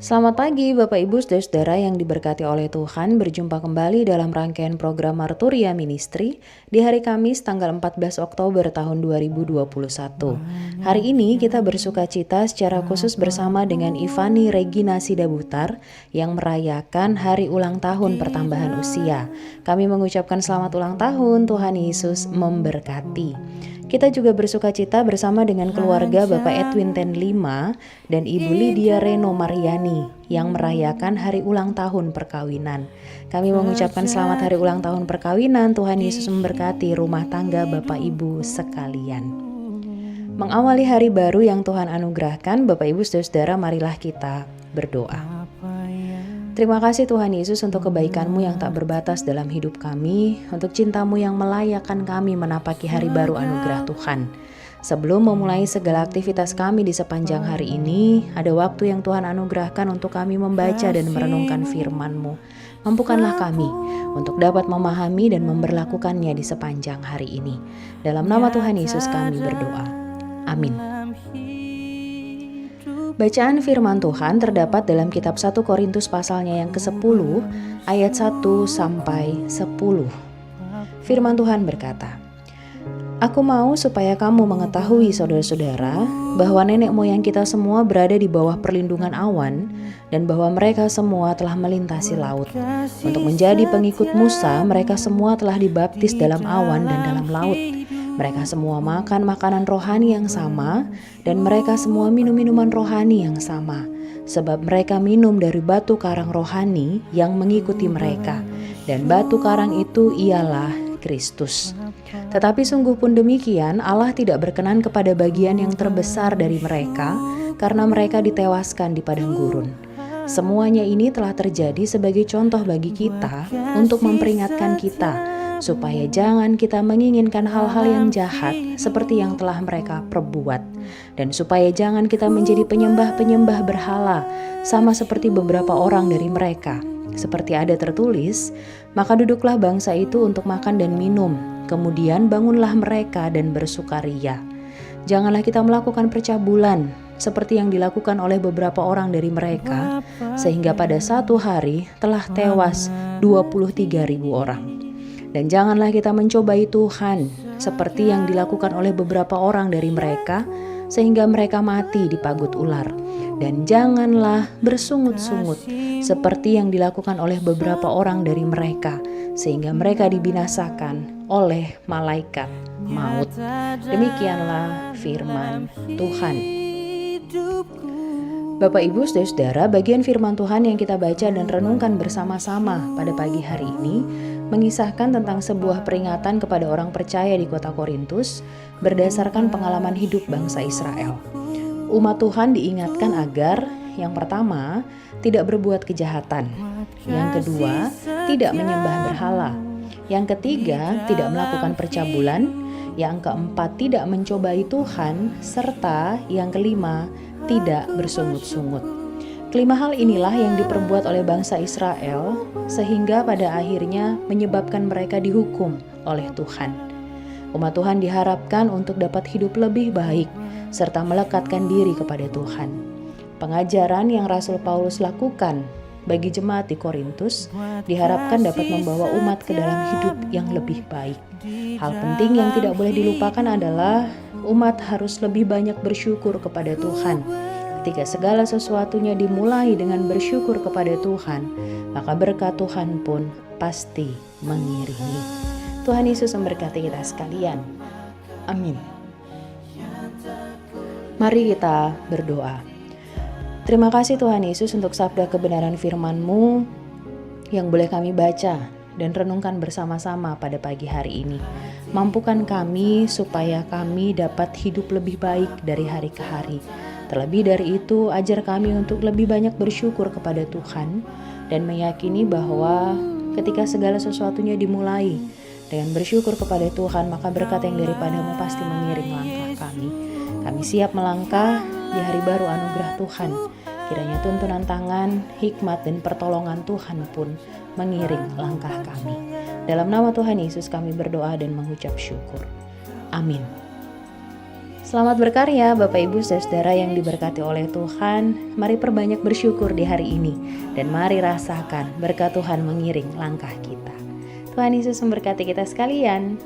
Selamat pagi Bapak Ibu Saudara-saudara yang diberkati oleh Tuhan. Berjumpa kembali dalam rangkaian program Marturia Ministry di hari Kamis tanggal 14 Oktober tahun 2021. Hari ini kita bersuka cita secara khusus bersama dengan Ivani Regina Sidabutar yang merayakan hari ulang tahun pertambahan usia. Kami mengucapkan selamat ulang tahun, Tuhan Yesus memberkati. Kita juga bersuka cita bersama dengan keluarga Bapak Edwin Tenlima dan Ibu Lydia Reno Mariani yang merayakan hari ulang tahun perkawinan. Kami mengucapkan selamat hari ulang tahun perkawinan. Tuhan Yesus memberkati rumah tangga Bapak Ibu sekalian. Mengawali hari baru yang Tuhan anugerahkan, Bapak Ibu Saudara, marilah kita berdoa. Terima kasih Tuhan Yesus untuk kebaikan-Mu yang tak berbatas dalam hidup kami, untuk cinta-Mu yang melayakkan kami menapaki hari baru anugerah Tuhan. Sebelum memulai segala aktivitas kami di sepanjang hari ini, ada waktu yang Tuhan anugerahkan untuk kami membaca dan merenungkan firman-Mu. Mampukanlah kami untuk dapat memahami dan memberlakukannya di sepanjang hari ini. Dalam nama Tuhan Yesus kami berdoa. Amin. Bacaan firman Tuhan terdapat dalam kitab 1 Korintus pasalnya yang ke-10 ayat 1 sampai 10. Firman Tuhan berkata, "Aku mau supaya kamu mengetahui saudara-saudara bahwa nenek moyang kita semua berada di bawah perlindungan awan dan bahwa mereka semua telah melintasi laut. Untuk menjadi pengikut Musa, mereka semua telah dibaptis dalam awan dan dalam laut. Mereka semua makan makanan rohani yang sama, dan mereka semua minum minuman rohani yang sama, sebab mereka minum dari batu karang rohani yang mengikuti mereka, dan batu karang itu ialah Kristus. Tetapi sungguh pun demikian, Allah tidak berkenan kepada bagian yang terbesar dari mereka, karena mereka ditewaskan di padang gurun. Semuanya ini telah terjadi sebagai contoh bagi kita untuk memperingatkan kita, supaya jangan kita menginginkan hal-hal yang jahat seperti yang telah mereka perbuat, dan supaya jangan kita menjadi penyembah-penyembah berhala sama seperti beberapa orang dari mereka. Seperti ada tertulis, maka duduklah bangsa itu untuk makan dan minum, kemudian bangunlah mereka dan bersukaria. Janganlah kita melakukan percabulan seperti yang dilakukan oleh beberapa orang dari mereka, sehingga pada satu hari telah tewas 23.000 orang. Dan janganlah kita mencobai Tuhan seperti yang dilakukan oleh beberapa orang dari mereka, sehingga mereka mati dipagut ular. Dan janganlah bersungut-sungut seperti yang dilakukan oleh beberapa orang dari mereka, sehingga mereka dibinasakan oleh malaikat maut." Demikianlah firman Tuhan. Bapak Ibu Saudara-saudara, bagian firman Tuhan yang kita baca dan renungkan bersama-sama pada pagi hari ini mengisahkan tentang sebuah peringatan kepada orang percaya di kota Korintus berdasarkan pengalaman hidup bangsa Israel. Umat Tuhan diingatkan agar yang pertama, tidak berbuat kejahatan. Yang kedua, tidak menyembah berhala. Yang ketiga, tidak melakukan percabulan. Yang keempat, tidak mencobai Tuhan. Serta yang kelima, tidak bersungut-sungut. Kelima hal inilah yang diperbuat oleh bangsa Israel sehingga pada akhirnya menyebabkan mereka dihukum oleh Tuhan. Umat Tuhan diharapkan untuk dapat hidup lebih baik serta melekatkan diri kepada Tuhan. Pengajaran yang Rasul Paulus lakukan bagi jemaat di Korintus diharapkan dapat membawa umat ke dalam hidup yang lebih baik. Hal penting yang tidak boleh dilupakan adalah umat harus lebih banyak bersyukur kepada Tuhan. Ketika segala sesuatunya dimulai dengan bersyukur kepada Tuhan, maka berkat Tuhan pun pasti mengiringi. Tuhan Yesus memberkati kita sekalian. Amin. Mari kita berdoa. Terima kasih Tuhan Yesus untuk sabda kebenaran firman-Mu yang boleh kami baca dan renungkan bersama-sama pada pagi hari ini. Mampukan kami supaya kami dapat hidup lebih baik dari hari ke hari. Terlebih dari itu, ajar kami untuk lebih banyak bersyukur kepada Tuhan dan meyakini bahwa ketika segala sesuatunya dimulai dengan bersyukur kepada Tuhan, maka berkat yang daripada-Mu pasti mengiring langkah kami. Kami siap melangkah di hari baru anugerah Tuhan. Kiranya tuntunan tangan, hikmat, dan pertolongan Tuhan pun mengiring langkah kami. Dalam nama Tuhan Yesus kami berdoa dan mengucap syukur. Amin. Selamat berkarya Bapak Ibu Saudara yang diberkati oleh Tuhan. Mari perbanyak bersyukur di hari ini dan mari rasakan berkat Tuhan mengiring langkah kita. Tuhan Yesus memberkati kita sekalian.